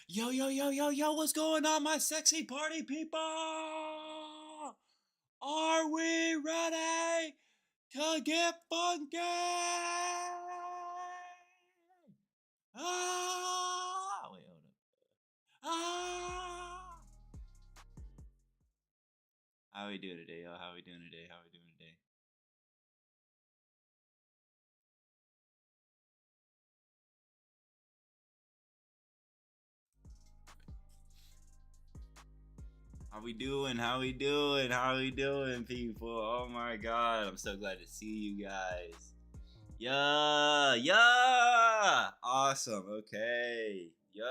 Yo, yo, yo, yo, yo, what's going on, my sexy party people? Are we ready to get funky? Wait, hold up. Ah! How we doing today, yo? How we doing today? How we doing today? How we doing? How we doing? How we doing, people? Oh my god, I'm so glad to see you guys. Yeah, yeah. Awesome. Okay. Yeah.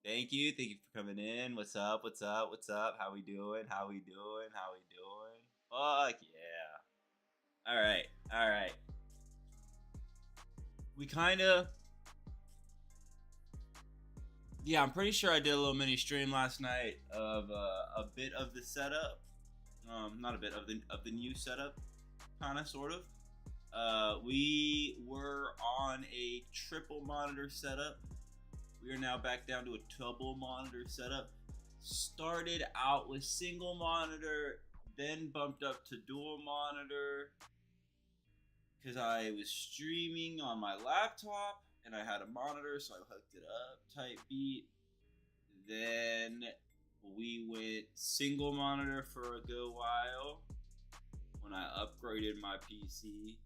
Thank you. Thank you for coming in. What's up? What's up? What's up? How we doing? How we doing? How we doing? Fuck yeah. All right. All right. We kind of yeah, I'm pretty sure I did a little mini stream last night of a bit of the setup. Not a bit of the new setup, kind of sort of. We were on a triple monitor setup. We are now back down to a double monitor setup. Started out with single monitor, then bumped up to dual monitor because I was streaming on my laptop and I had a monitor, so I hooked it up, type beat. Then we went single monitor for a good while when I upgraded my PC.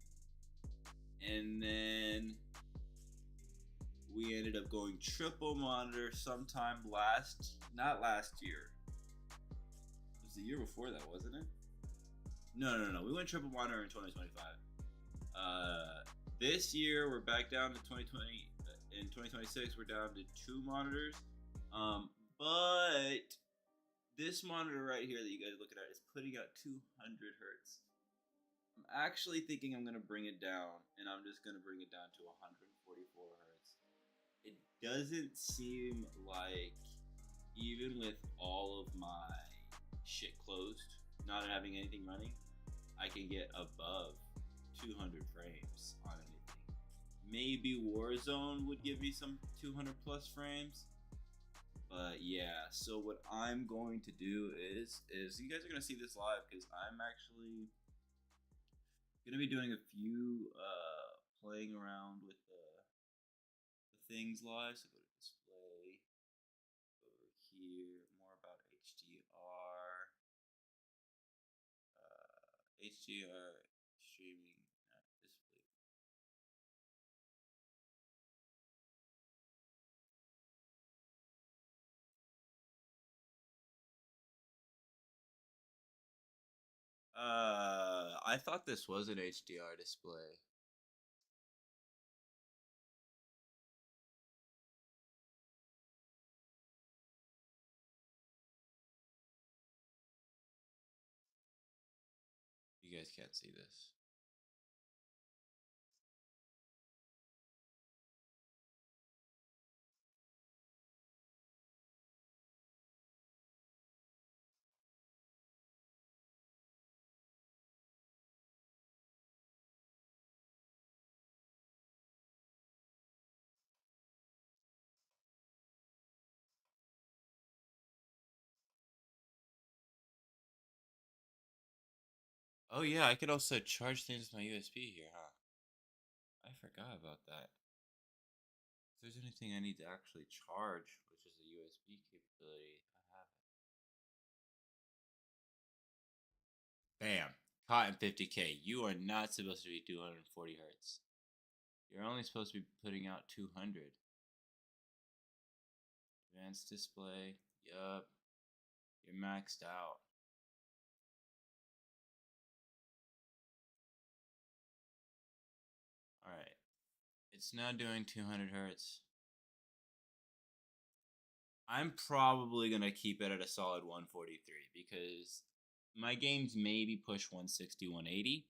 And then we ended up going triple monitor sometime not last year. It was the year before that, wasn't it? No. We went triple monitor in 2025. This year we're back down to 2020. In 2026 we're down to two monitors. But this monitor right here that you guys are looking at is putting out 200 hertz. I'm actually thinking I'm gonna bring it down, and I'm just gonna bring it down to 144 hertz. It doesn't seem like, even with all of my shit closed, not having anything running, I can get above 200 frames on anything. Maybe Warzone would give me some 200 plus frames. But yeah, so what I'm going to do is you guys are gonna see this live because I'm actually gonna be doing a few playing around with the things live. So go to display over here, more about HDR, HDR streaming display. I thought this was an HDR display. You guys can't see this. Oh yeah, I could also charge things with my USB here, huh? I forgot about that. If there's anything I need to actually charge, which is a USB capability, I have it. Bam. Cotton 50K. You are not supposed to be 240 hertz. You're only supposed to be putting out 200. Advanced display. Yup. You're maxed out. Alright. It's now doing 200 hertz. I'm probably going to keep it at a solid 143 because my games maybe push 160, 180.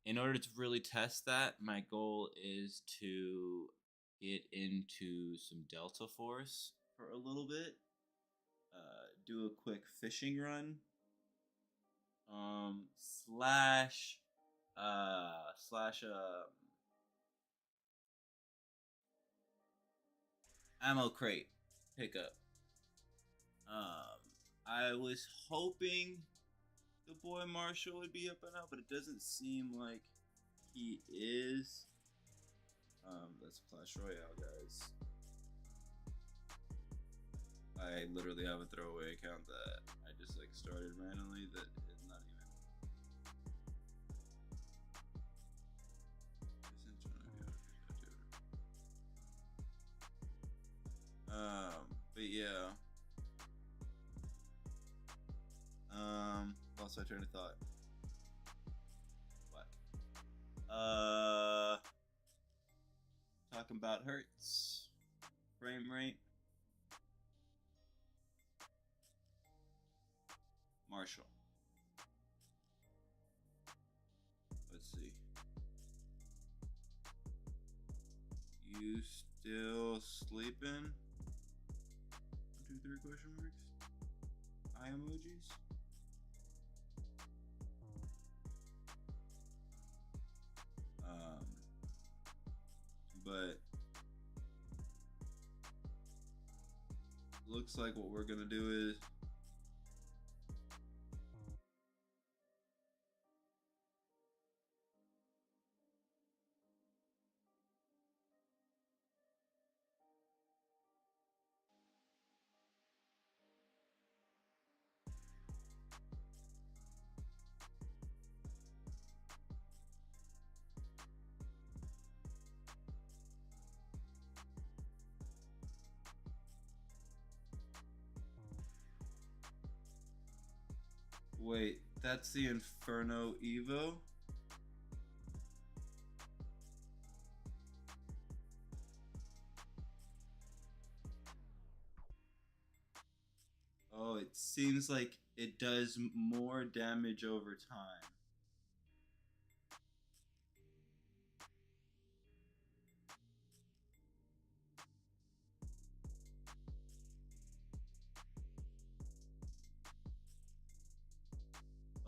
In order to really test that, my goal is to get into some Delta Force for a little bit. Do a quick fishing run. Slash ammo crate pickup. I was hoping the boy Marshall would be up and out, but it doesn't seem like he is. That's Clash Royale, guys. I literally have a throwaway account that I just like started randomly that is not even. But yeah. Lost my train of thought. What? Talking about hertz, frame rate. Marshall. Let's see. You still sleeping? 1, 2, 3 question marks. Eye emojis. But looks like what we're gonna do is wait, that's the Inferno Evo? Oh, it seems like it does more damage over time.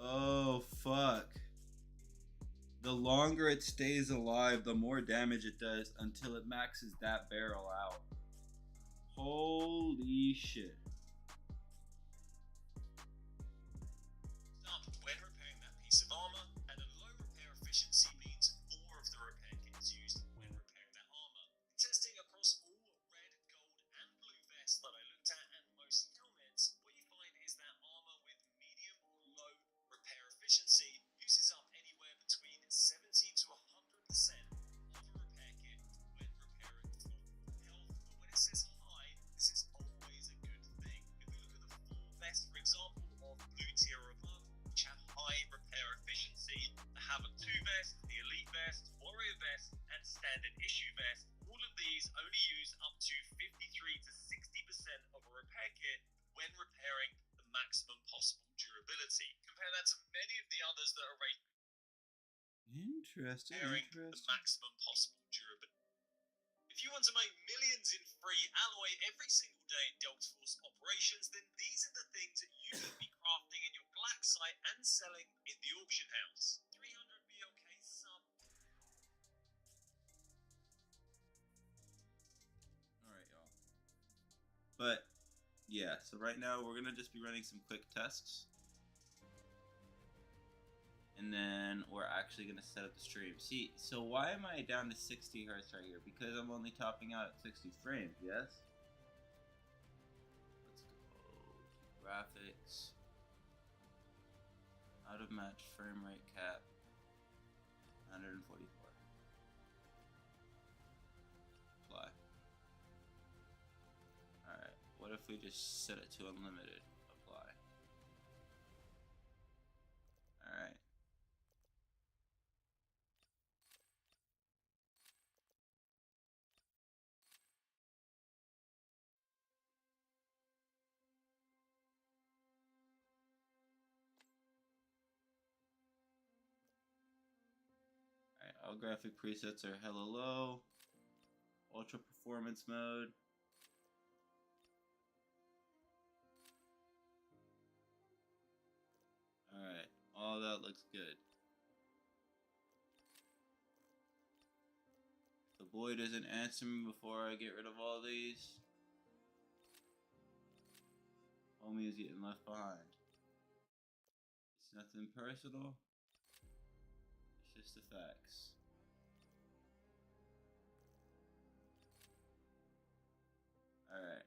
Oh, fuck. The longer it stays alive, the more damage it does until it maxes that barrel out. Holy shit. When repairing that piece of armor, and a low repair efficiency means more of the repair kit is used when repairing that armor. Testing across all red, gold, and blue vests that I looked at and most helmets, what you find is that armor with medium or low repair efficiency uses up anywhere between 70 to 100% of a repair kit when repairing full health. But when it says high, this is always a good thing. If we look at the full vest, for example, of blue tier or above, which have high repair efficiency, the have a 2 vest, the elite vest, warrior vest, and standard issue vest. All of these only use up to 53 to 60% of a repair kit when repairing the maximum possible durability. Compare that to many of the others that are rated Interesting. the maximum possible durability. If you want to make millions in free alloy every single day in Delta Force operations, then these are the things that you should be crafting in your black site and selling in the auction house. 300 BLK sub. Alright, y'all. But, yeah, so right now we're gonna just be running some quick tests. And then we're actually gonna set up the stream. See, so why am I down to 60 hertz right here? Because I'm only topping out at 60 frames, yes? Let's go to graphics. Out of match frame rate cap. 144. Apply. Alright, what if we just set it to unlimited? Apply. Alright. All graphic presets are hella low. Ultra performance mode. Alright, all that looks good. The boy doesn't answer me before I get rid of all these. Homie is getting left behind. It's nothing personal. It's just the facts. Alright.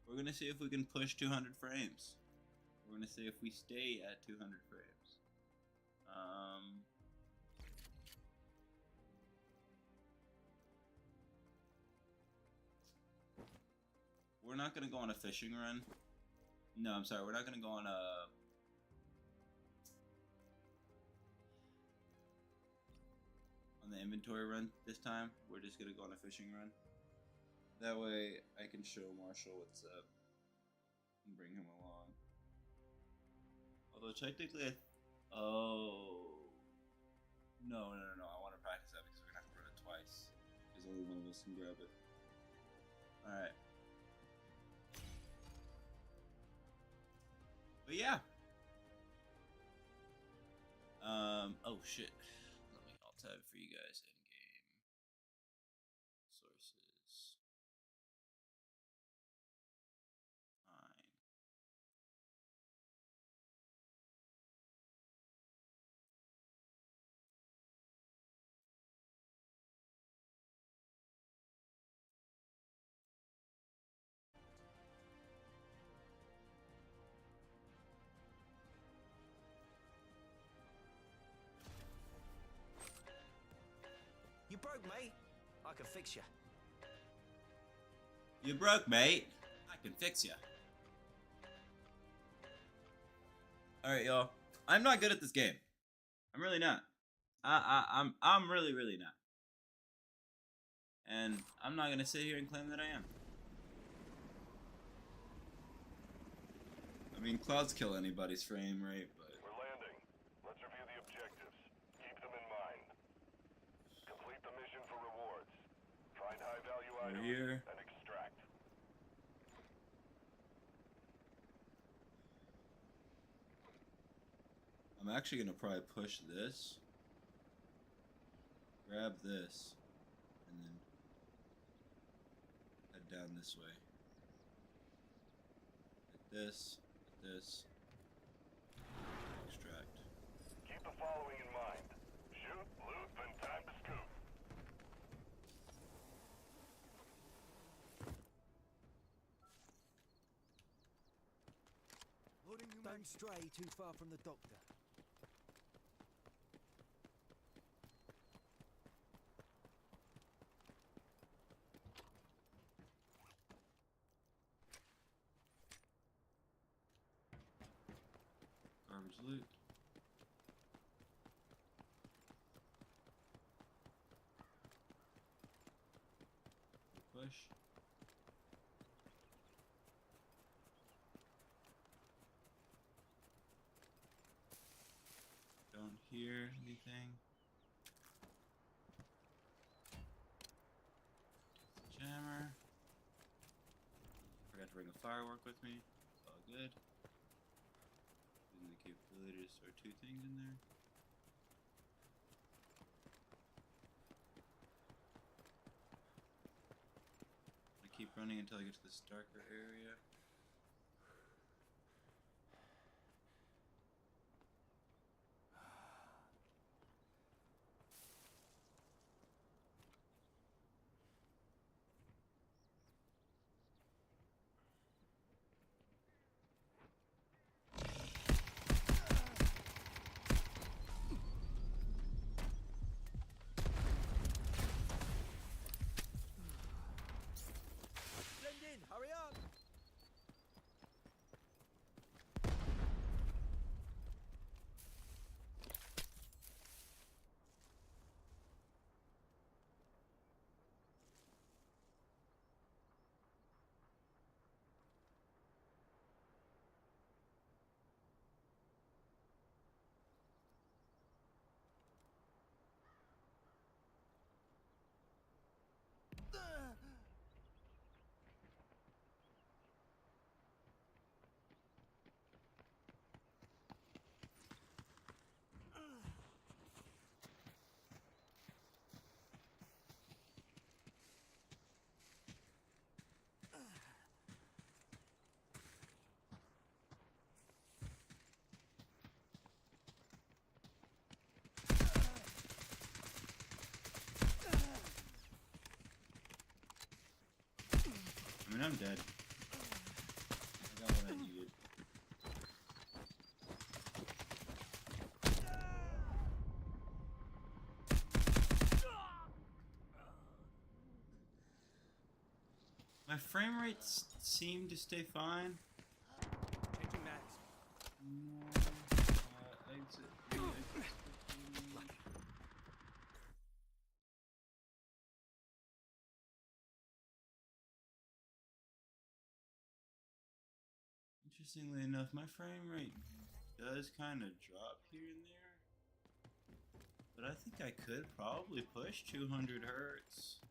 We're gonna see if we can push 200 frames. We're gonna see if we stay at 200 frames. We're not gonna go on a fishing run. No, I'm sorry. We're not gonna go on the inventory run this time. We're just gonna go on a fishing run. That way, I can show Marshall what's up and bring him along. Although technically, oh no! I want to practice that because we're gonna have to run it twice. Because only one of us can grab it. All right. But yeah. Oh shit. Let me alt tab for you guys in game sources. Fine. You broke, mate. I can fix you. You broke, mate. I can fix you. Alright, y'all. I'm not good at this game. I'm really not. I'm really not. And I'm not gonna sit here and claim that I am. I mean, clouds kill anybody's frame rate, but... We're landing. Let's review the objectives. Keep them in mind. Complete the mission for rewards. Find high-value items here. and extract. I'm actually gonna probably push this. Grab this. And then head down this way. Hit this. Hit this. Extract. Keep the following in mind. Shoot, loot, then time to scoop. Don't stray too far from the doctor. Garbage loot. Push. Don't hear anything. Jammer. Forgot to bring a firework with me. It's all good. Using the capability to store 2 things in there. I keep running until I get to this darker area. Blend in, hurry up! mean, I'm dead. I got what I needed. My frame rates seem to stay fine. Changing mags. Exit. Interestingly enough, my frame rate does kind of drop here and there. But I think I could probably push 200 hertz.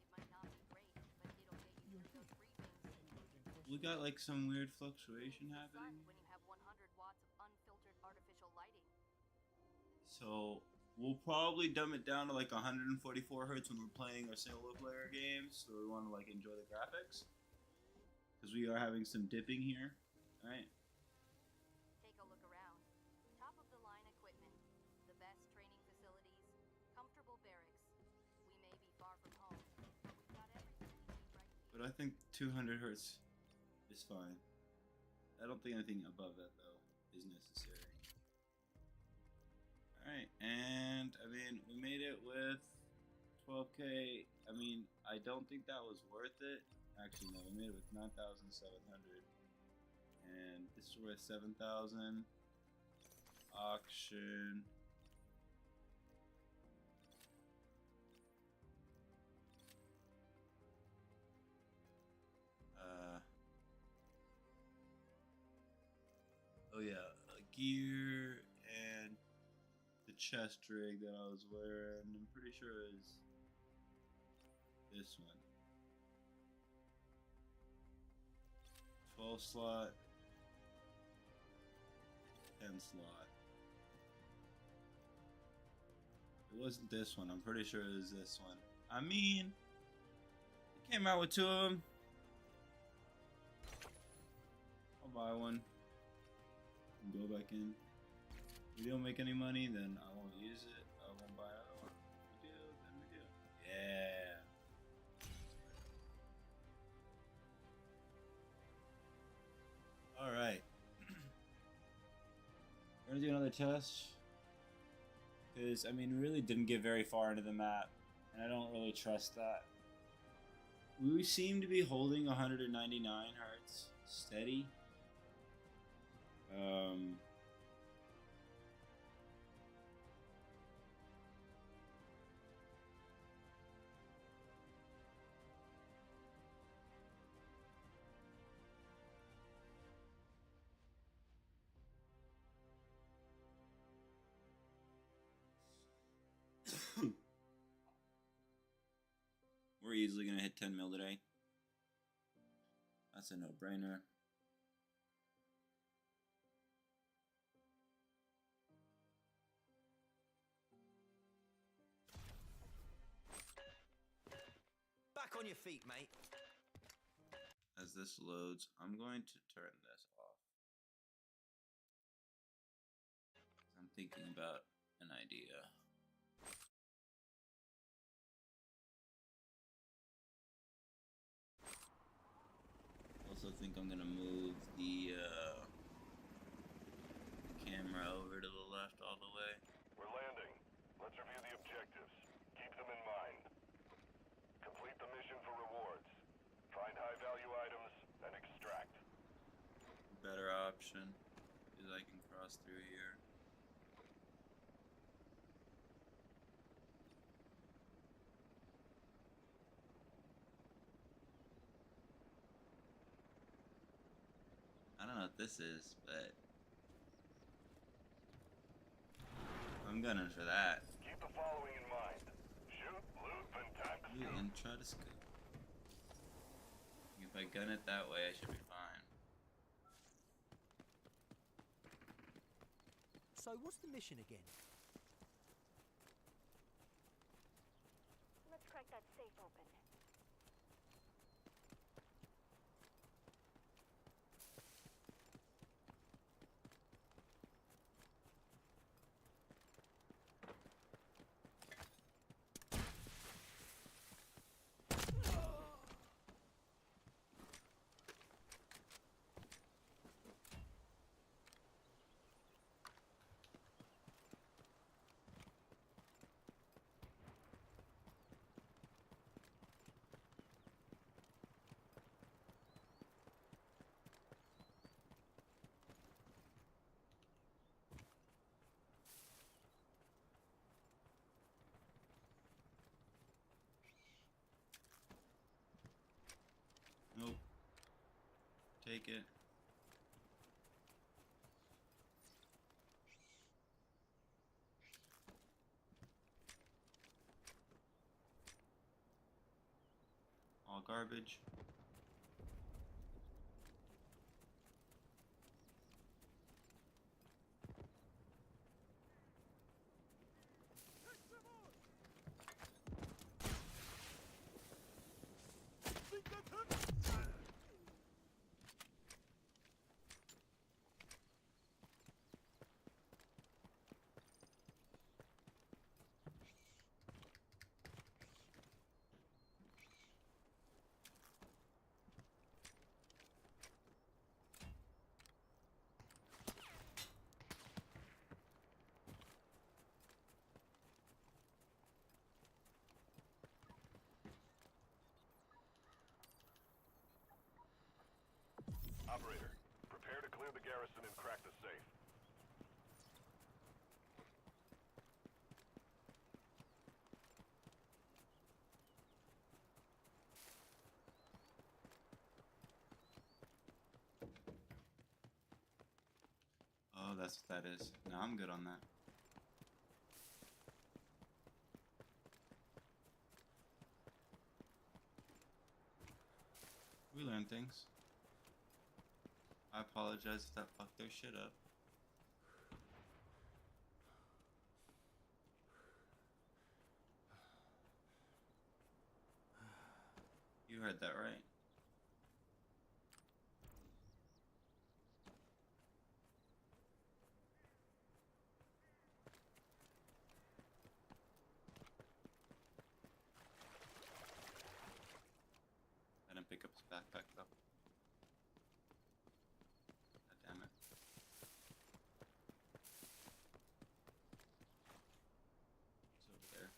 We got like some weird fluctuation happening. So we'll probably dumb it down to like 144 hertz when we're playing our single player games. So we want to like enjoy the graphics. Because we are having some dipping here. Alright. Take a look around. Top of the line equipment, the best training facilities, comfortable barracks. We may be far from home, but we've got everything we need right here. But I think 200 hertz is fine. I don't think anything above that though is necessary. Alright, and I mean, we made it with 12K. I mean, I don't think that was worth it. Actually, no, we made it with 9,700. And this is worth 7,000. Auction. Oh yeah, gear and the chest rig that I was wearing. I'm pretty sure it is this one. 12 slot. 10 slot. It wasn't this one. I'm pretty sure it was this one. I mean, it came out with two of them. I'll buy one and go back in. If we don't make any money, then I won't use it. I won't buy another one. If we do, then we do. Yeah. Alright. We're gonna do another test. Because, I mean, we really didn't get very far into the map. And I don't really trust that. We seem to be holding 199 hertz steady. We're easily gonna hit 10 mil today. That's a no-brainer. Back on your feet, mate. As this loads, I'm going to turn this off. I'm thinking about an idea. Also think I'm gonna move the camera over to the left all the way. We're landing. Let's review the objectives. Keep them in mind. Complete the mission for rewards. Find high-value items and extract. Better option is I can cross through here. I don't know what this is, but I'm gunning for that. Keep the following in mind. Shoot, loot, then time to scoop. And try to scoop. If I gun it that way, I should be fine. So, what's the mission again? Let's crack that safe open. take it. All garbage. Operator, prepare to clear the garrison and crack the safe. Oh, that's what that is. No, I'm good on that. We learn things. I apologize if that fucked their shit up. You heard that right. I didn't pick up his backpack though. God damn it. It's over there.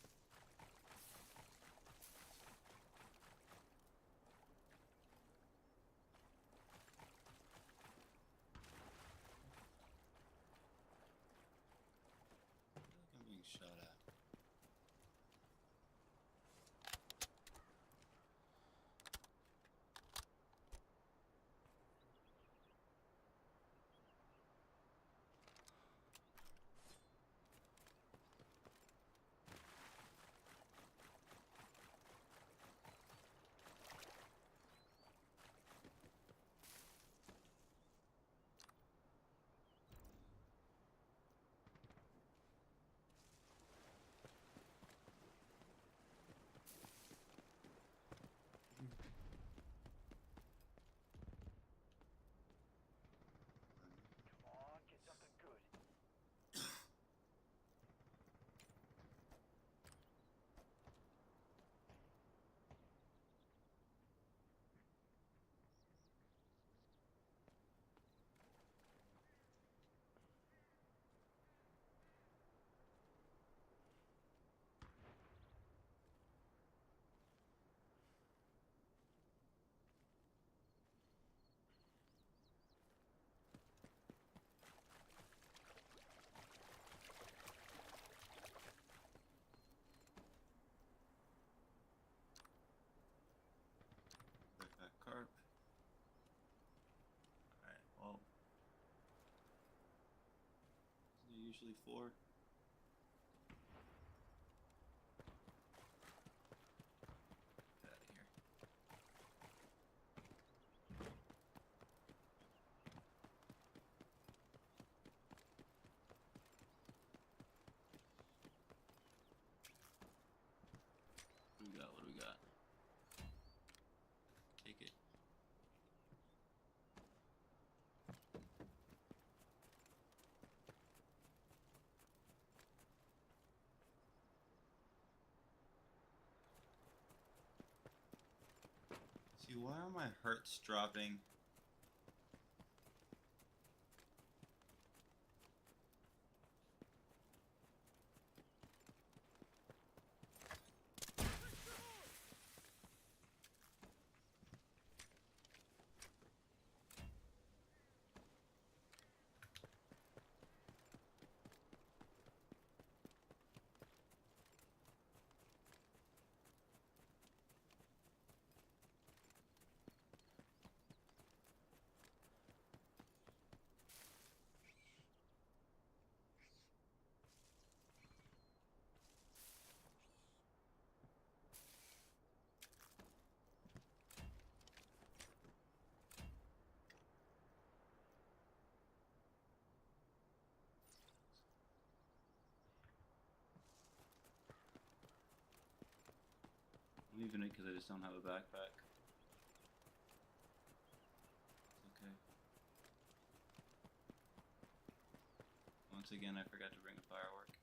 I feel like I'm being shot at. Come on, get something good. Backpack carp. Alright, well. Isn't there usually 4? Get out of here. What do we got? What do we got? Take it. See, why are my hurts dropping? I'm leaving it because I just don't have a backpack. It's okay. Once again, I forgot to bring a firework.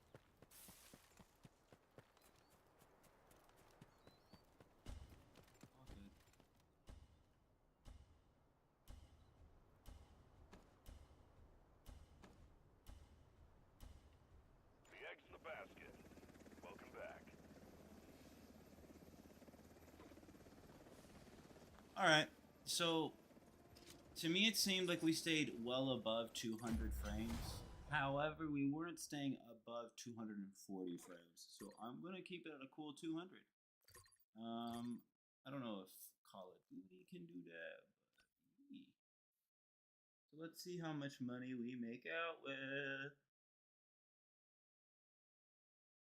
All good. The egg's in the basket. Welcome back. Alright, so to me it seemed like we stayed well above 200 frames. However, we weren't staying above 240 frames. So I'm going to keep it at a cool 200. I don't know if Call of Duty can do that, but me. So let's see how much money we make out with.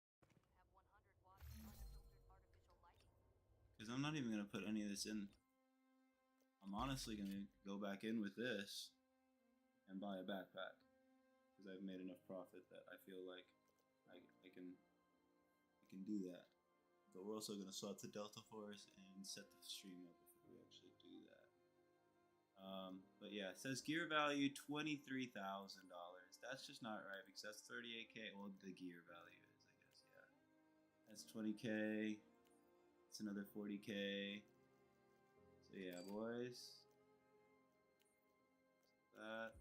Have 100 watts of unfiltered artificial lighting. Because I'm not even going to put any of this in. I'm honestly going to go back in with this and buy a backpack. Because I've made enough profit that I feel like I can do that. But we're also going to swap to Delta Force and set the stream up before we actually do that. But yeah, it says gear value $23,000. That's just not right because that's 38K. Well, the gear value is, I guess, yeah. That's 20K. It's another 40K. So yeah, boys. That.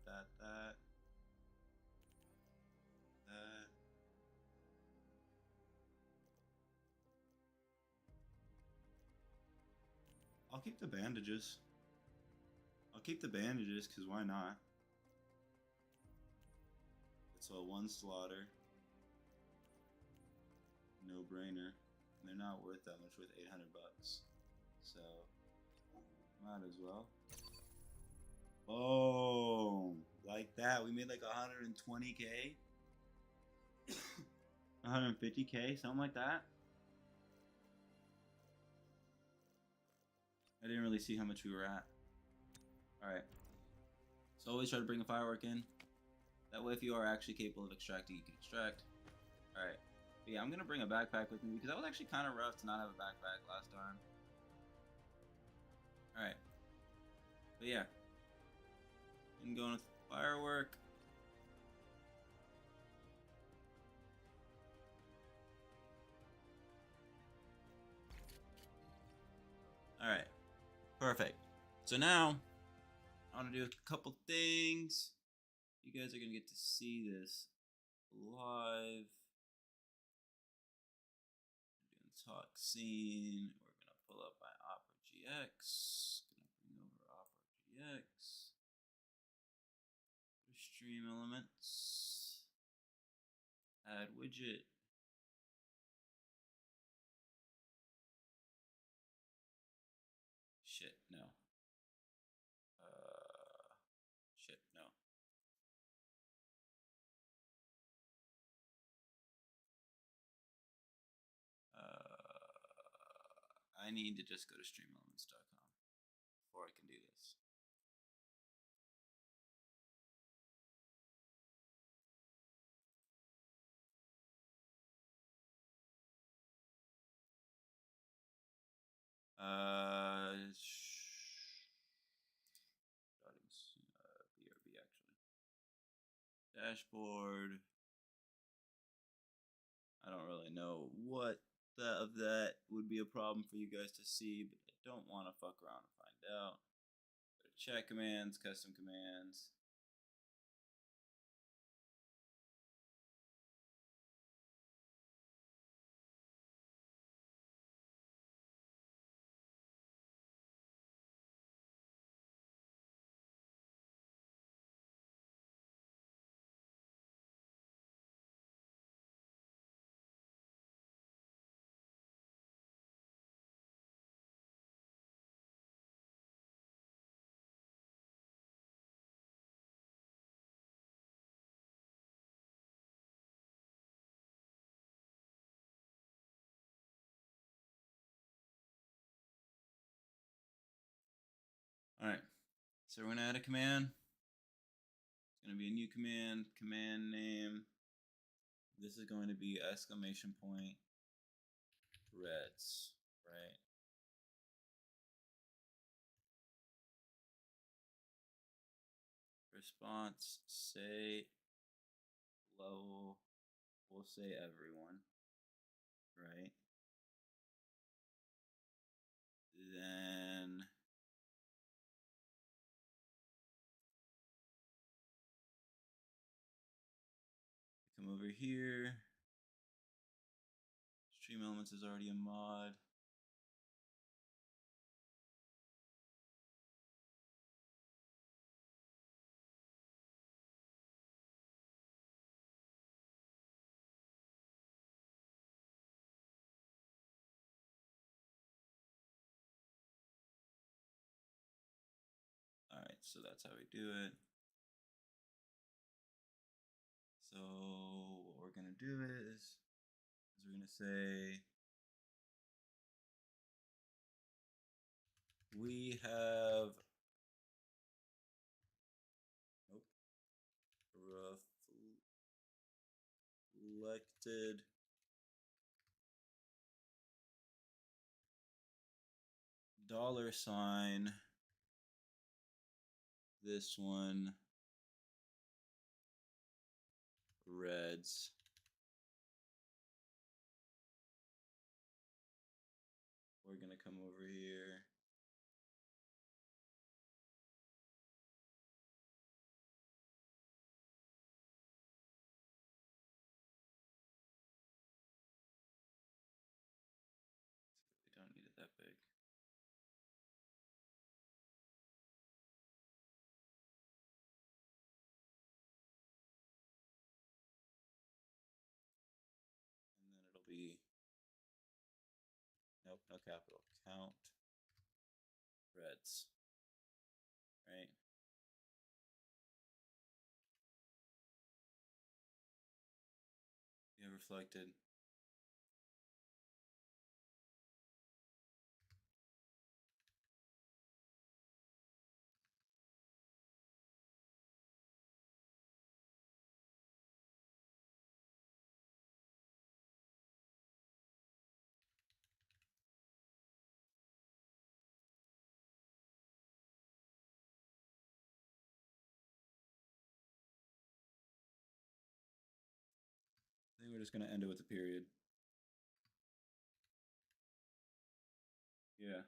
I'll keep the bandages. I'll keep the bandages because why not? It's all one slaughter. No brainer. And they're not worth that much with 800 bucks. So, might as well. Boom! Like that. We made like 120K. 150K, something like that. I didn't really see how much we were at. Alright. So always try to bring a firework in. That way if you are actually capable of extracting, you can extract. Alright. But yeah, I'm going to bring a backpack with me because that was actually kind of rough to not have a backpack last time. Alright. But yeah. I'm going with firework. Alright. Perfect. So now, I want to do a couple things. You guys are going to get to see this live. We're doing talk scene. We're going to pull up my Opera GX. Going to bring over Opera GX. Stream elements. Add widget. Shit, no. Shit, no. I need to just go to streamelements.com before I can do this. BRB actually. Dashboard. I don't really know what of that would be a problem for you guys to see, but I don't want to fuck around and find out. Go to chat commands, custom commands. Alright, so we're going to add a command. It's going to be a new command, command name. This is going to be exclamation point reds, right? response, say level, we'll say everyone, right? Then come over here. Stream Elements is already a mod. Alright, so that's how we do it. So what we're gonna do is we're gonna say we have reflected $, this one reds. We're gonna come over here. We don't need it that big. And then it'll be, nope, no capital, count reds, right? We have reflected. I think we're just gonna end it with a period. Yeah.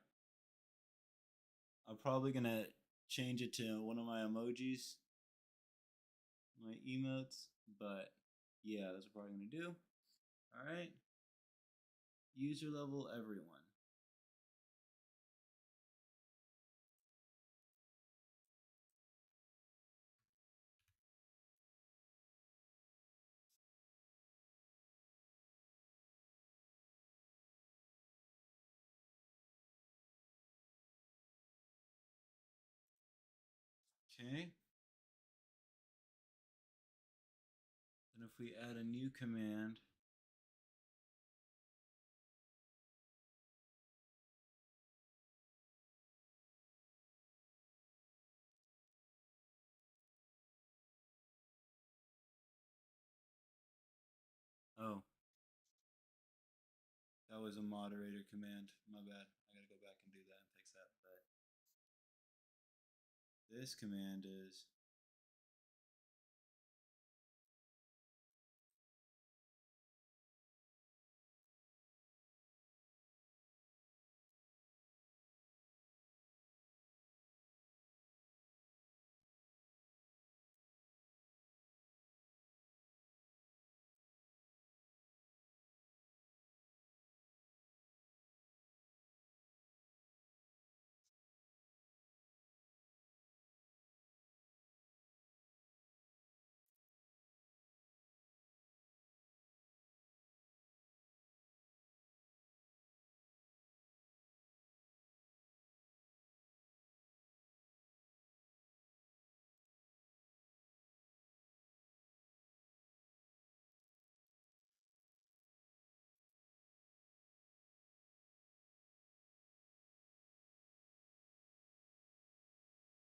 I'm probably gonna change it to one of my emojis, my emotes, but yeah, that's what we're probably gonna do. Alright. User level everyone. Okay. Then if we add a new command, oh, that was a moderator command. My bad. I gotta go back and do that and fix that. But this command is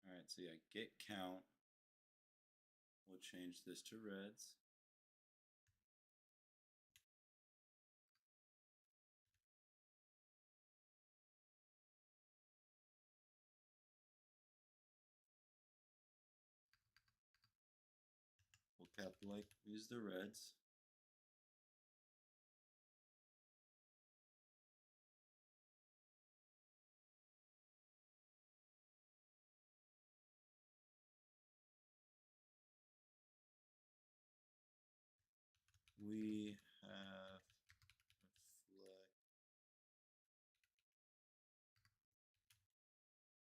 alright, so yeah, get count. We'll change this to reds. Like use the reds. We have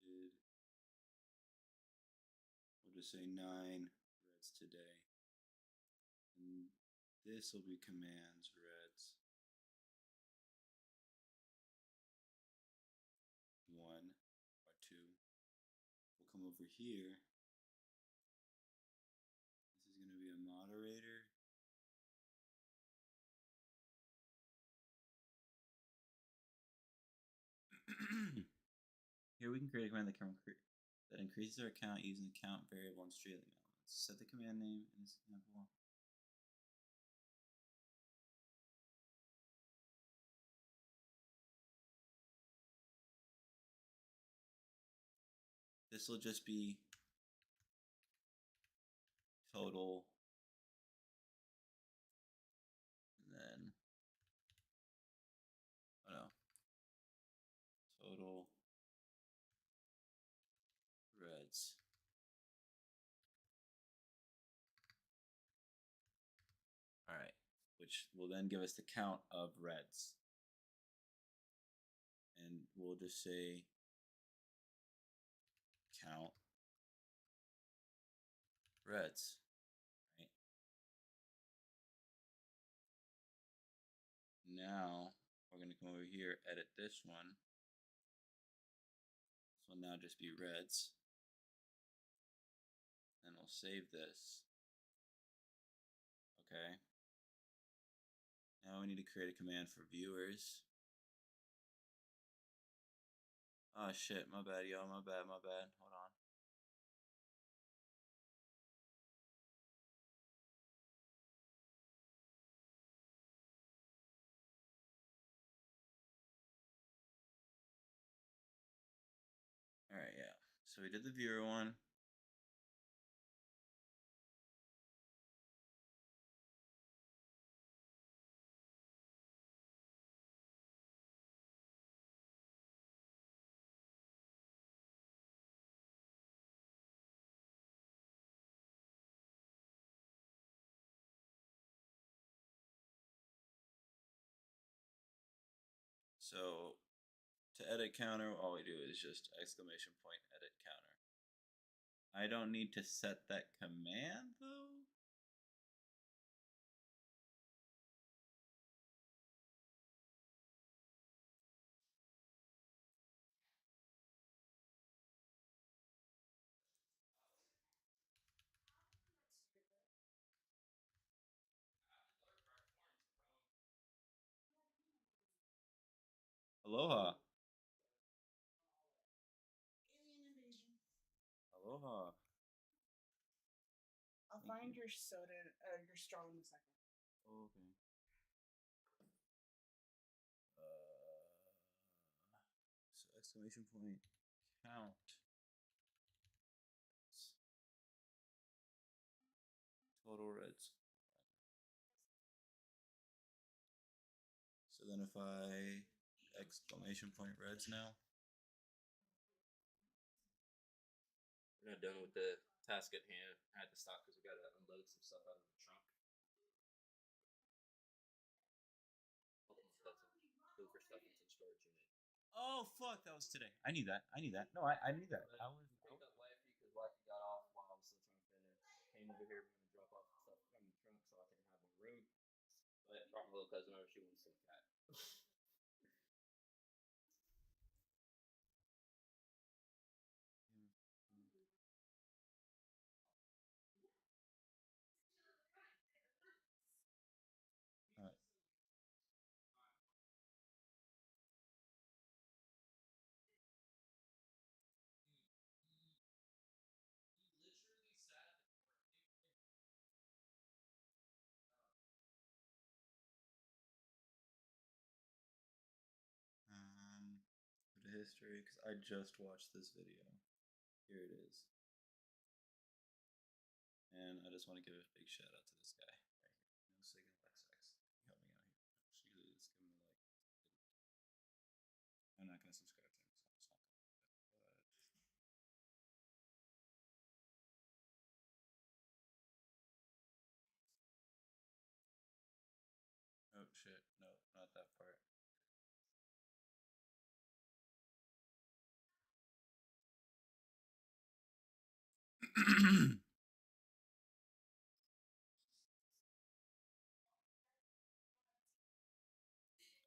reflected. We'll just say 9 reds today. And this will be commands reds. 1 or 2. We'll come over here. This is going to be a moderator. Here we can create a command that increases our count using the count variable and street elements. Set the command name in this example. This will just be total, and then total reds. All right, which will then give us the count of reds, and we'll just say count reds. Right. Now we're going to come over here, edit this one. This will now just be reds. Then we'll save this. Okay. Now we need to create a command for viewers. Oh shit, my bad, y'all, my bad. Hold on. Alright, yeah. So we did the viewer one. So to edit counter, all we do is just exclamation point edit counter. I don't need to set that command though. Aloha. Alien invasion. Aloha. I'll Thank find you. your soda, your straw in a second. Oh, okay. So exclamation point count. Total reds. So then if I exclamation point reds now. We're not done with the task at hand. I had to stop because we got to unload some stuff out of the trunk. Move for stuff into the storage unit. Oh fuck, that was today. I knew that. No, I knew that. I picked up Wifey because Wifey got off while I was still trying to finish. Came over here, we're gonna drop off the stuff from the trunk so I can have more room. But brought my little cousin over, she wants to see the cat. Alright. Go to history because I just watched this video. Here it is. And I just want to give a big shout out to this guy right here. No Sig and Lexx. He helped me out here. Usually just give him a like. I'm not gonna subscribe to him, so it's not gonna happen. But oh shit, no, not that part.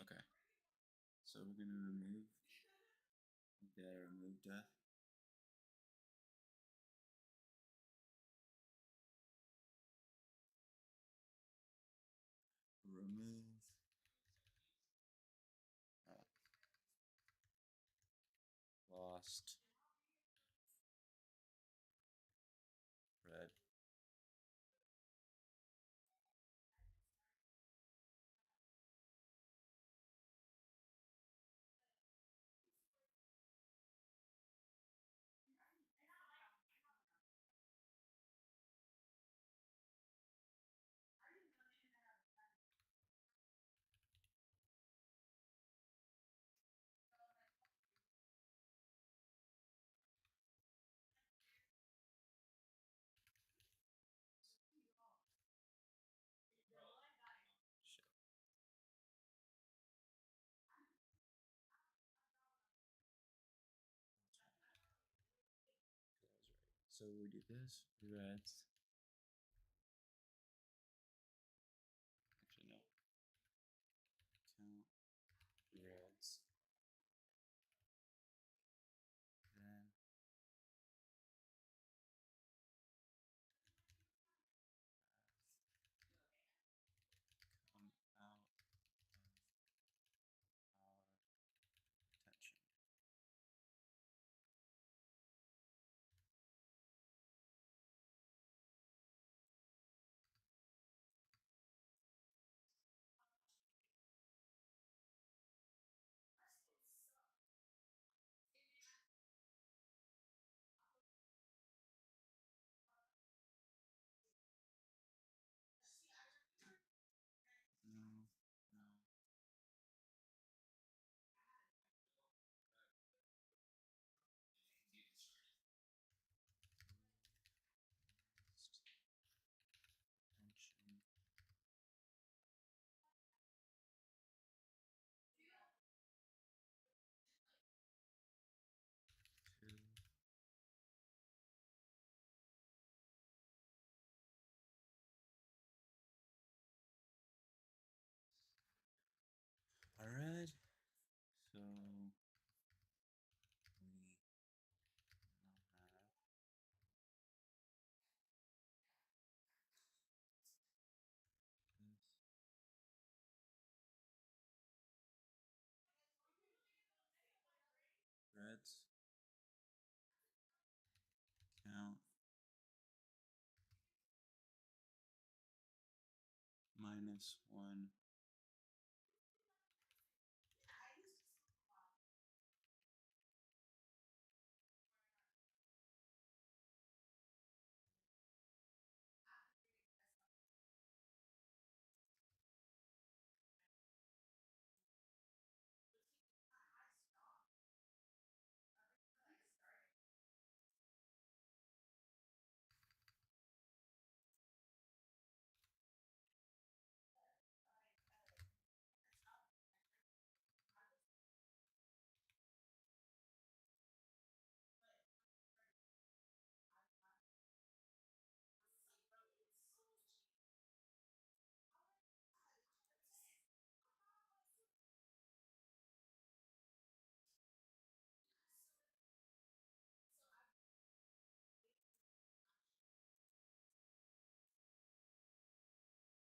Okay, so we're gonna remove. Gotta remove death. Remove. Oh. Lost. Red. Shit. So we do this, reds. Actually, no. Count reds. Then come out of our attention. No, no. Just attention. Two. Alright. So we now have this. Reds. Count. -1.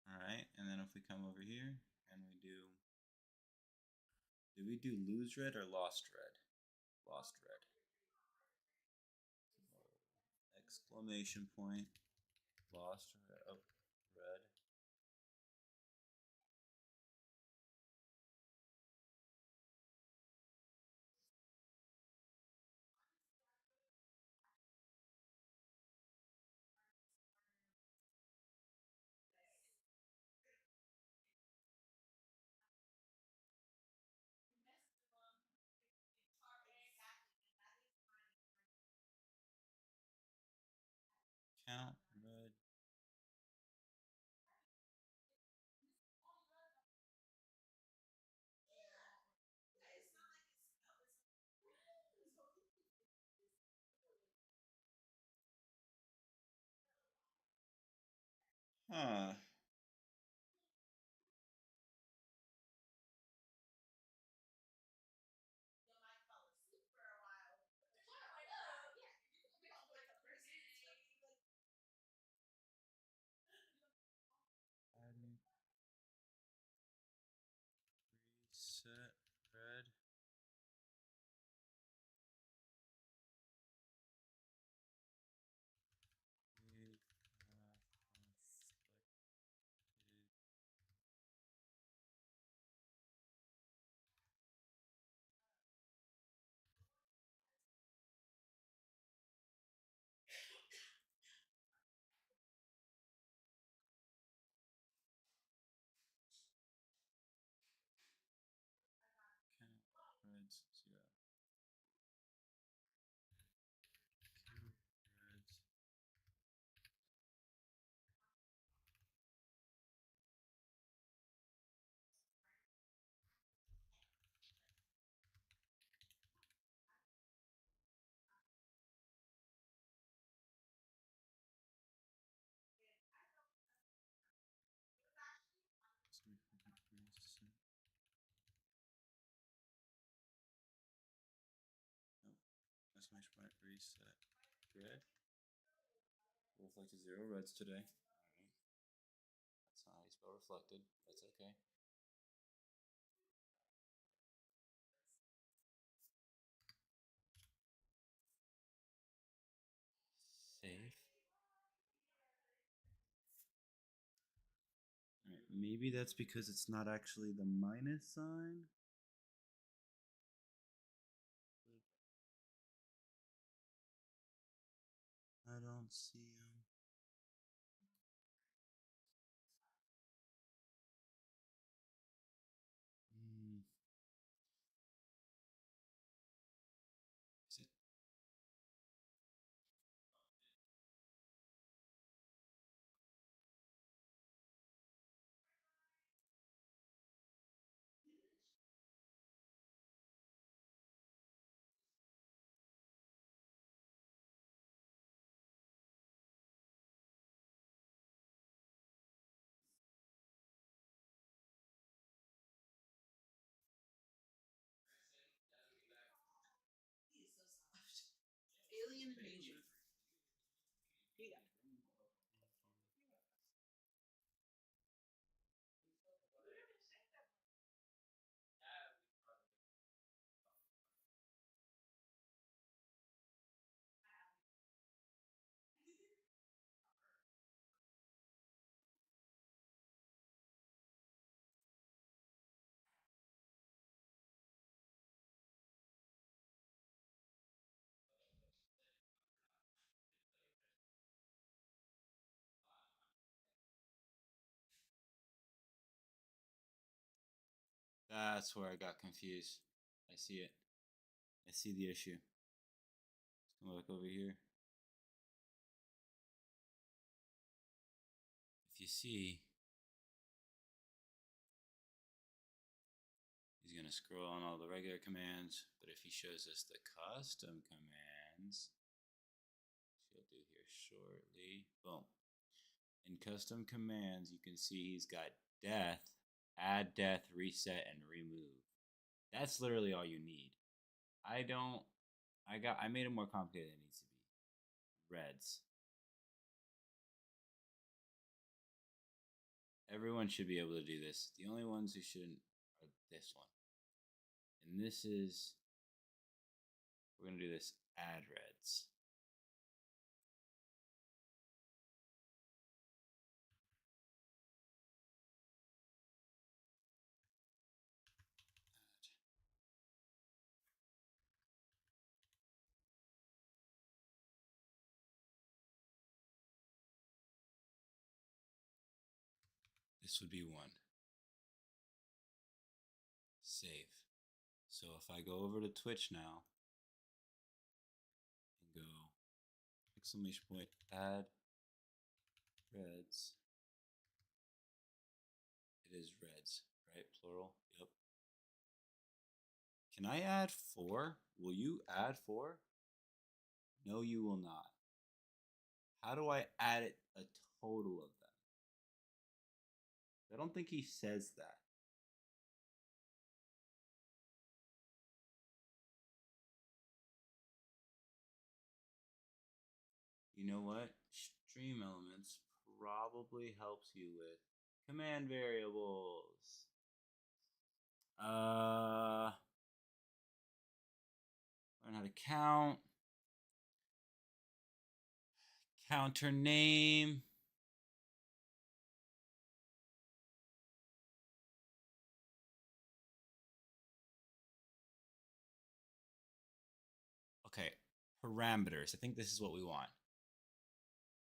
Alright, and then if we come over here and we do. Did we do lose red or lost red? Lost red. Exclamation point. Lost red. Oh, red. Huh. Reset red. Reds 0. Reds. Reset. Exclamation point reset. Red. Reflected 0 reds today. Alright. That's not how you spell reflected. That's okay. Save. Alright, maybe that's because it's not actually the minus sign. I don't see him. Is it? He is so soft. Alien invasion. Yeah. That's where I got confused. I see it. I see the issue. Let's come back over here. If you see, he's going to scroll on all the regular commands, but if he shows us the custom commands, which he'll do here shortly, boom. In custom commands, you can see he's got death, add death, reset, and remove. That's literally all you need. I made it more complicated than it needs to be. Reds. Everyone should be able to do this. The only ones who shouldn't are this one. And this is, we're going to do this add reds. This would be 1. Save. So if I go over to Twitch now and go exclamation point add reds, it is reds, right? Plural. Yep. Can I add 4? Will you add 4? No, you will not. How do I add it a total of them? I don't think he says that. You know what? Stream elements probably helps you with command variables. Learn how to count. Counter name. Okay, parameters. I think this is what we want.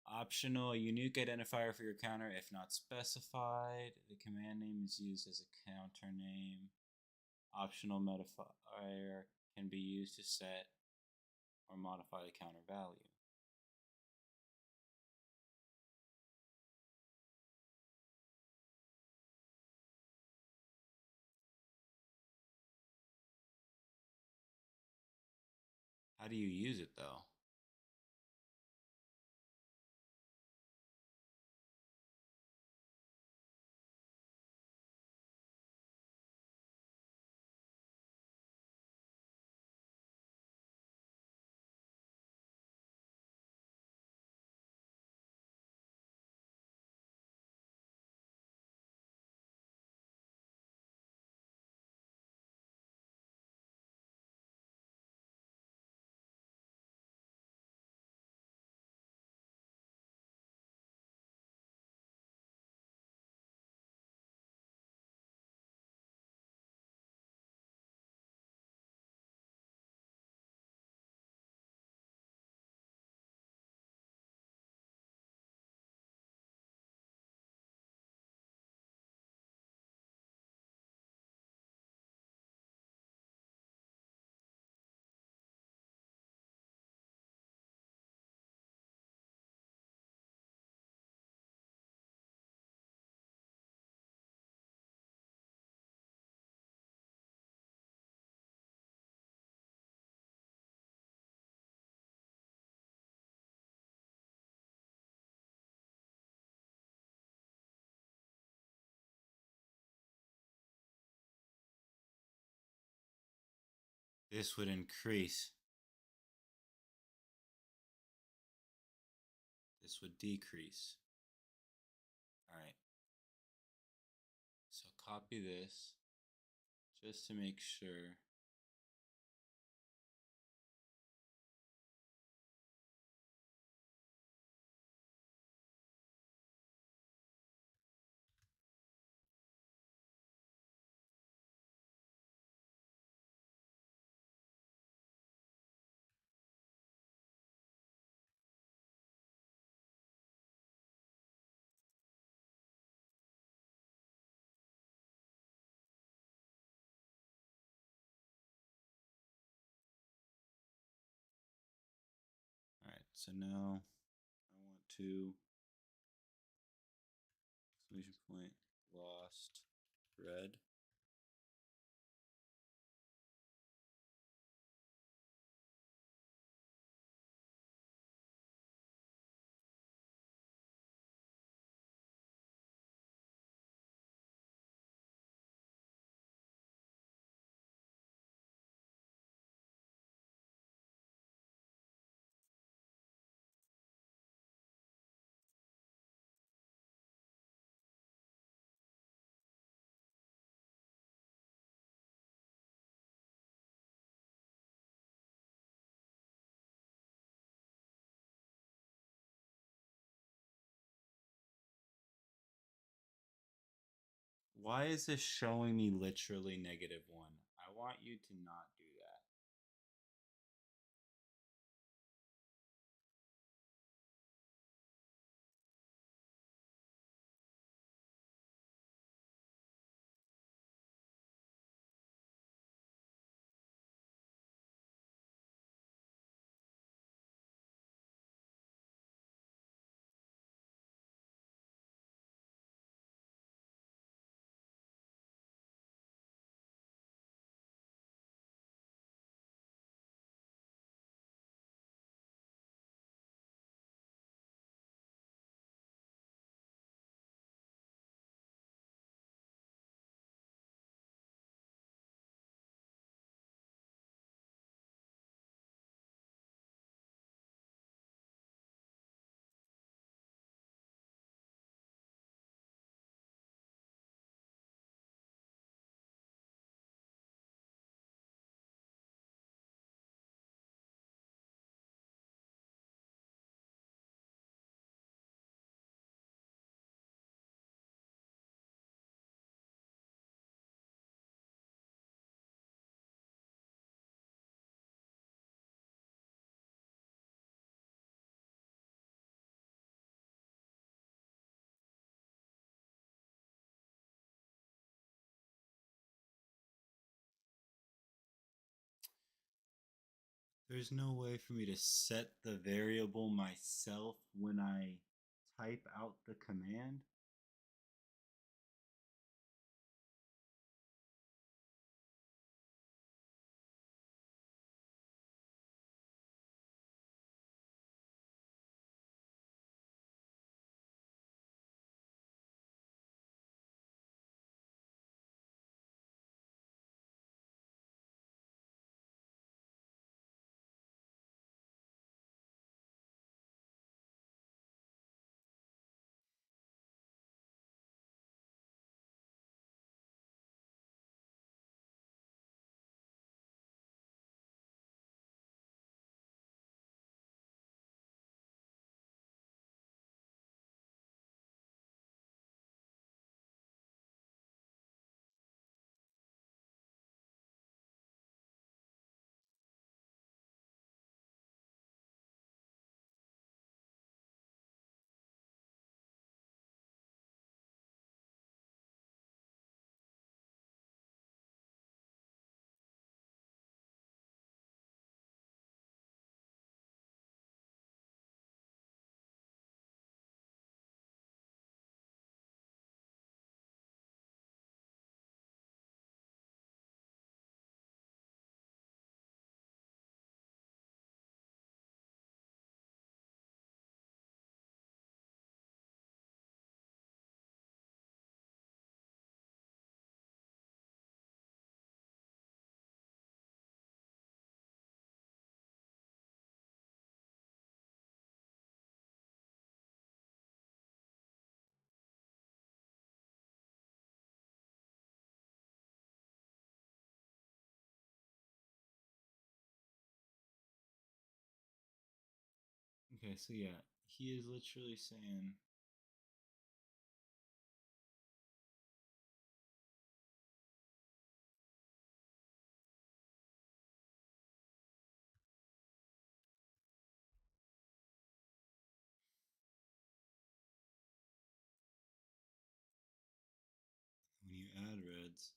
Optional, a unique identifier for your counter if not specified. The command name is used as a counter name. Optional modifier can be used to set or modify the counter value. How do you use it though? This would increase. This would decrease. All right. So copy this just to make sure. All right, so now I want to exclamation point lost red. Why is this showing me literally -1? I want you to not do that. There's no way for me to set the variable myself when I type out the command. Okay, so yeah, he is literally saying when you add reds,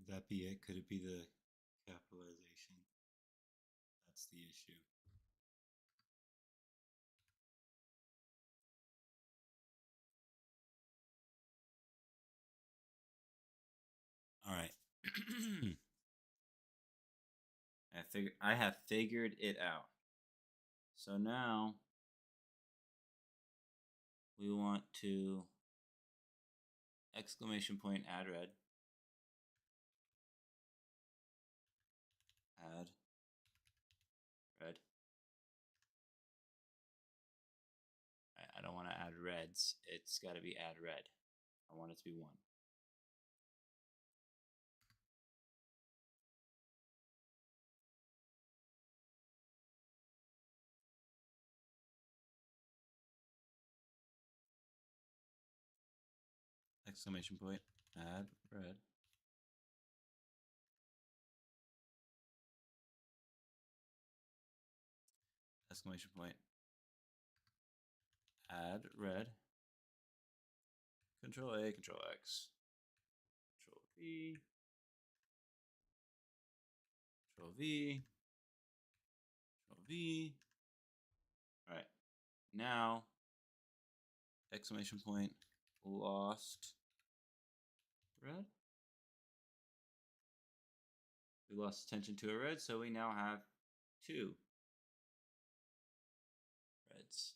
could that be it? Could it be the capitalization? That's the issue. All right. I have figured it out. So now we want to exclamation point add red. Add red. I don't want to add reds. It's got to be add red. I want it to be 1. Exclamation point add red. Exclamation point add red. Control A, Control X, Control V, Control V, Control V. All right, now exclamation point lost red. We lost attention to a red, so we now have 2 reds.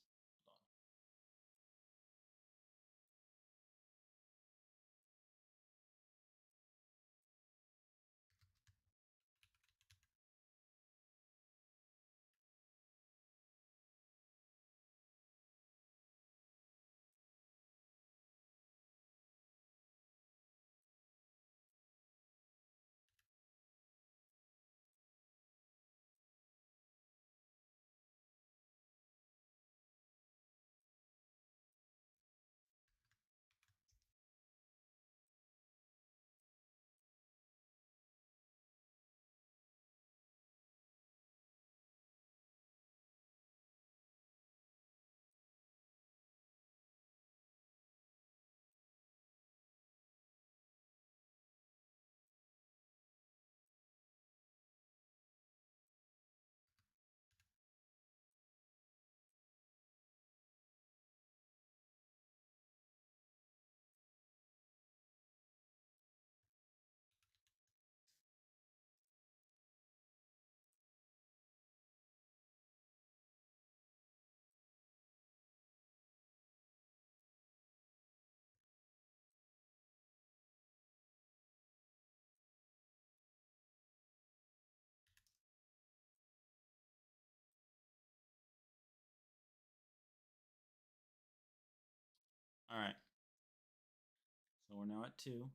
we're now at 2.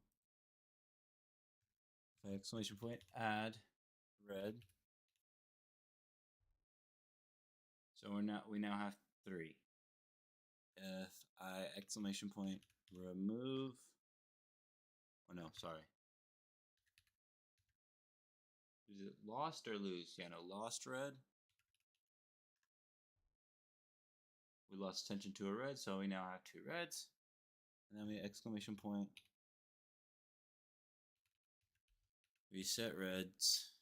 If I exclamation point, add red. So we now have 3. If I exclamation point remove, oh no, sorry. Is it lost or lose? Yeah, no, lost red. We lost attention to a red, so we now have 2 reds. And then we exclamation point reset reds.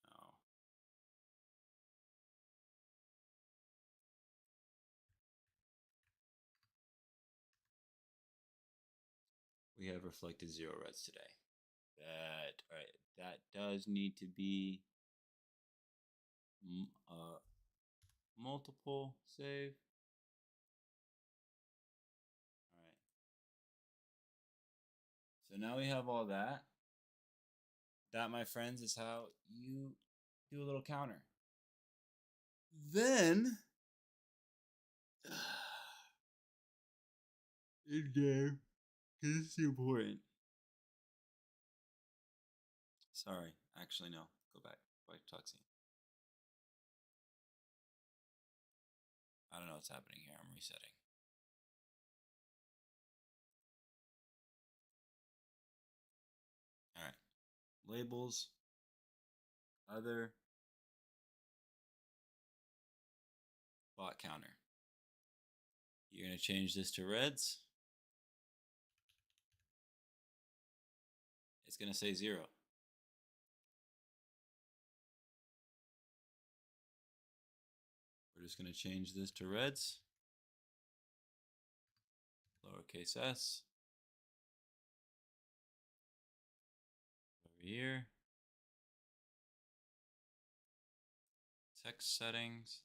No. We have reflected 0 reds today. That does need to be multiple save. All right. So now we have all that. That, my friends, is how you do a little counter. Then in game, because this is important. Sorry, actually no. Go back. Go back to talk scene. I don't know what's happening here. I'm resetting. All right. Labels. Other. Bot counter. You're going to change this to reds. It's going to say 0. We're just going to change this to reds. Lowercase s. Over here. Text settings.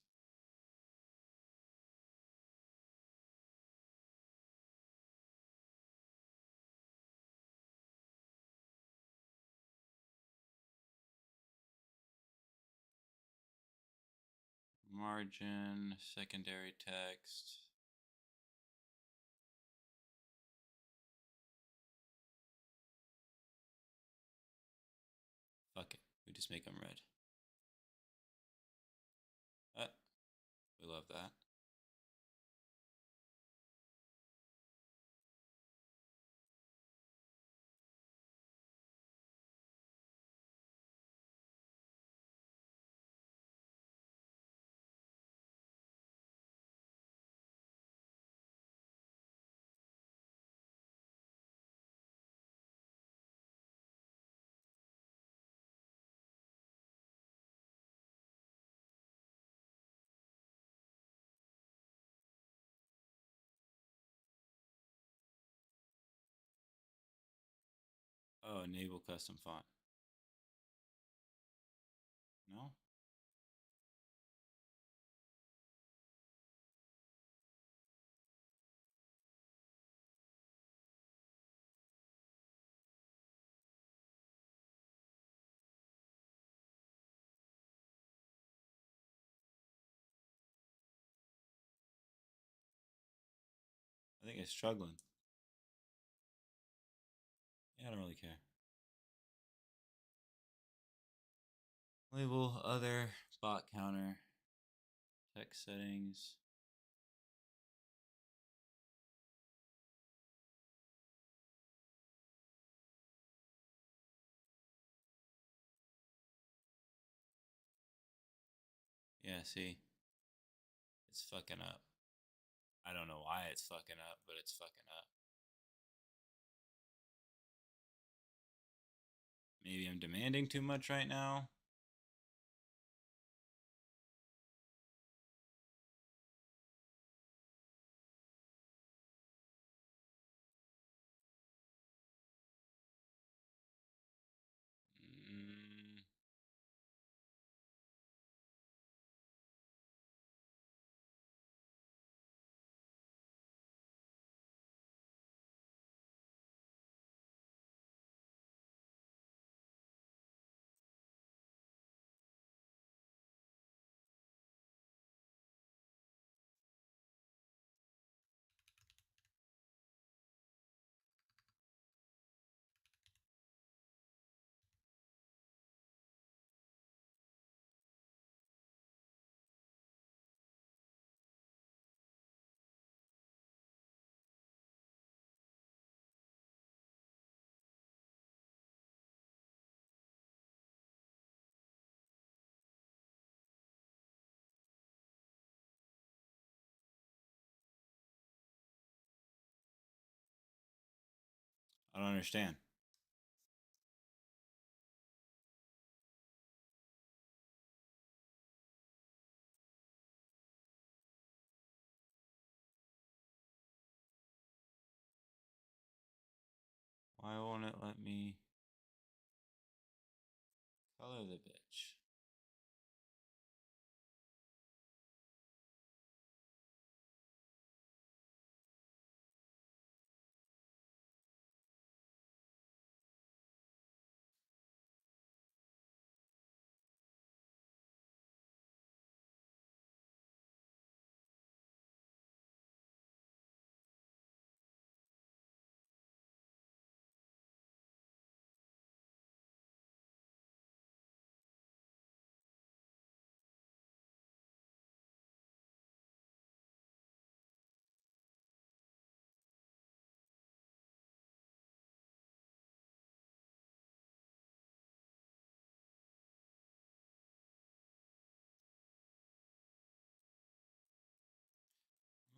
Margin, secondary text. Fuck it. We just make them red. We love that. Oh, enable custom font. No? I think it's struggling. Yeah, I don't really care. Label, other, bot counter, text settings. Yeah, see? It's fucking up. I don't know why it's fucking up, but it's fucking up. Maybe I'm demanding too much right now. Mm. I don't understand. Why won't it let me color the bitch?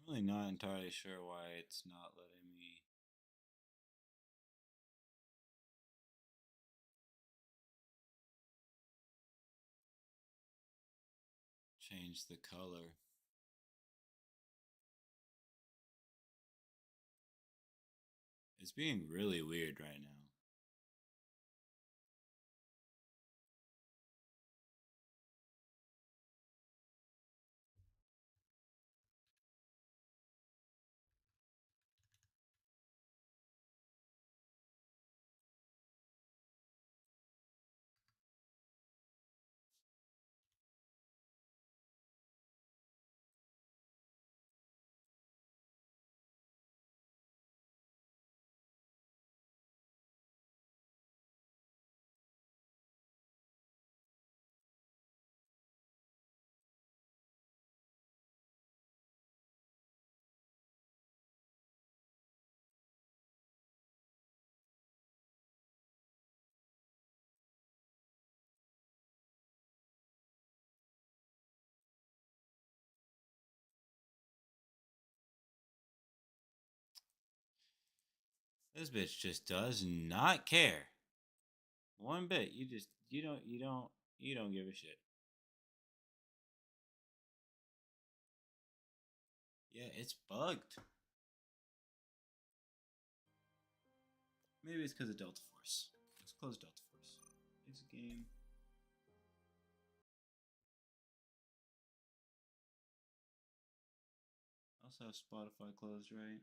I'm really not entirely sure why it's not letting me change the color. It's being really weird right now. This bitch just does not care. One bit. You don't give a shit. Yeah, it's bugged. Maybe it's because of Delta Force. Let's close Delta Force. It's a game. I also have Spotify closed, right?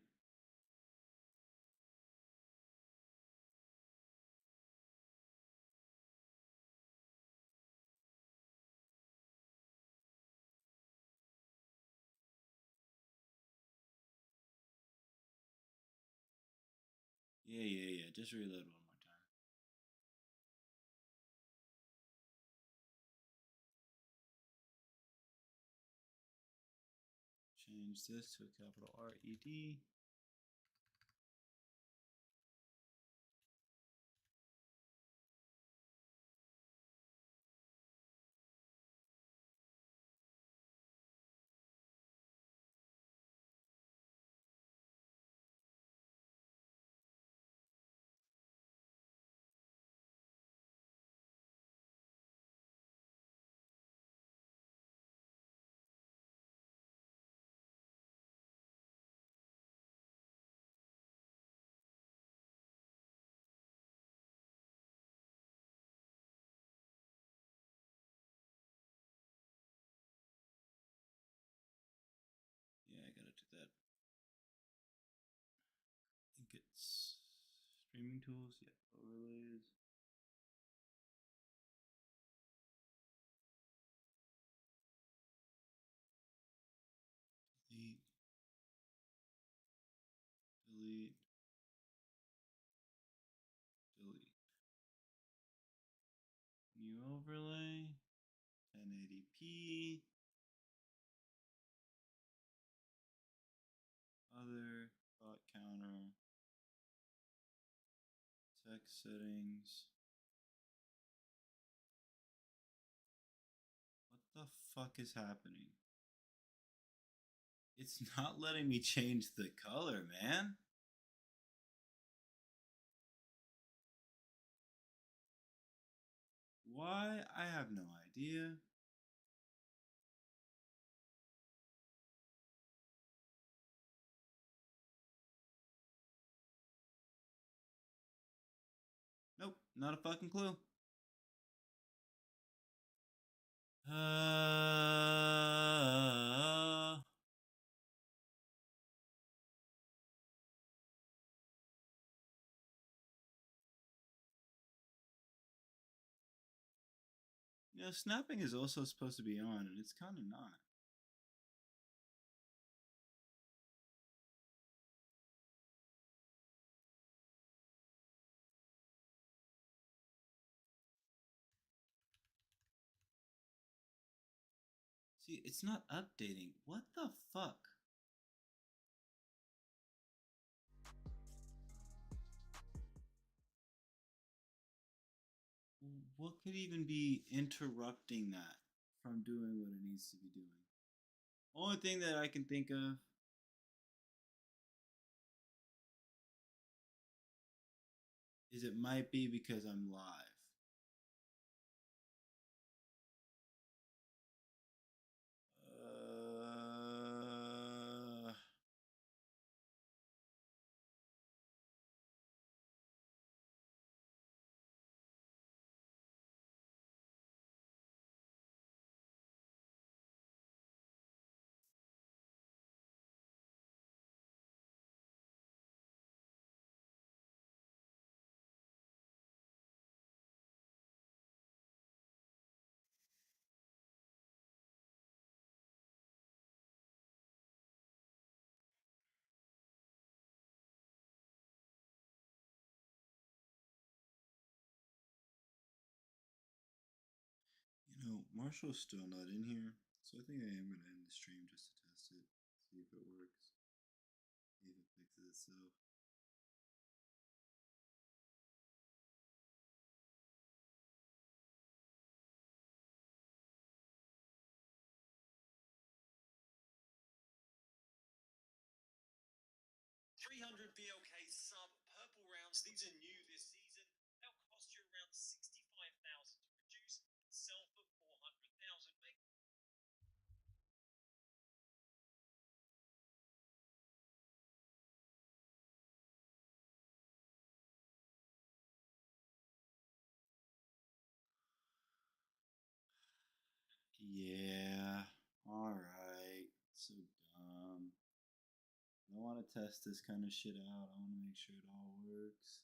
Yeah. Just reload one more time. Change this to a capital R-E-D. Yeah, I gotta do that. I think it's streaming tools. Yeah, overlays. Delete. Delete. Delete. New overlay. 1080p. Other. Thought counter. Text settings. What the fuck is happening? It's not letting me change the color, man. Why? I have no idea. Nope, not a fucking clue. You know, snapping is also supposed to be on, and it's kind of not. See, it's not updating. What the fuck? What could even be interrupting that from doing what it needs to be doing? Only thing that I can think of is it might be because I'm live. Uh, you know, Marshall's still not in here, so I think I am gonna end the stream just to test it, see if it works, see if it fixes itself. 300 BLK sub purple rounds. These are new this season. They'll cost you around 65,000 to produce, sell for 400,000. Make Yeah, alright. So dumb. I want to test this kind of shit out. I want to make sure it all works.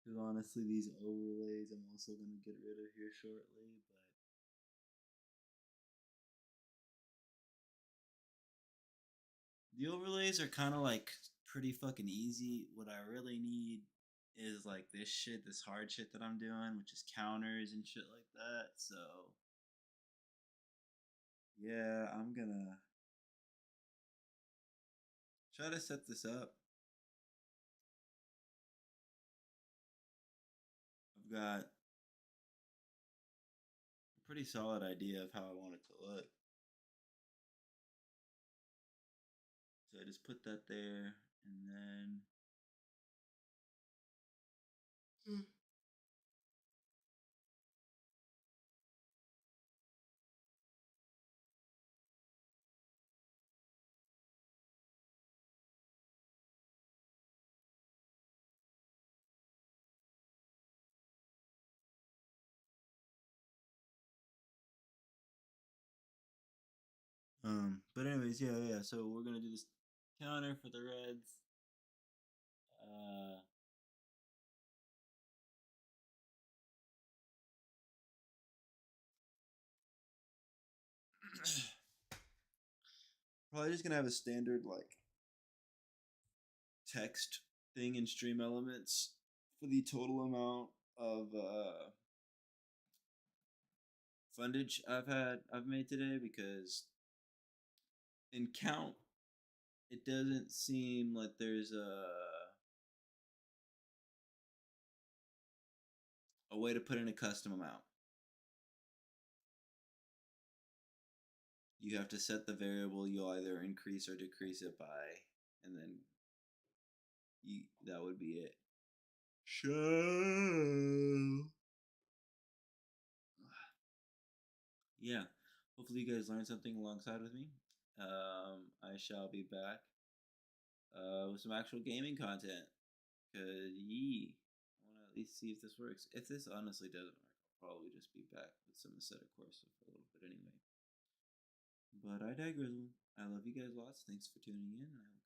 Because honestly, these overlays I'm also going to get rid of here shortly, but the overlays are kind of like pretty fucking easy. What I really need is like this shit, this hard shit that I'm doing, which is counters and shit like that. So yeah, I'm gonna try to set this up. I've got a pretty solid idea of how I want it to look. So I just put that there, and then but anyways, yeah. So we're gonna do this counter for the Reds. Uh, Probably just gonna have a standard like text thing in Stream Elements for the total amount of fundage I've made today, because in count it doesn't seem like there's a way to put in a custom amount. You have to set the variable you'll either increase or decrease it by, and then that would be it. Show. yeah, hopefully you guys learned something alongside with me. I shall be back with some actual gaming content. Cause I want to at least see if this works. If this honestly doesn't work, I'll probably just be back with some aesthetic course for a little bit anyway. But I digress. I love you guys lots. Thanks for tuning in, and I will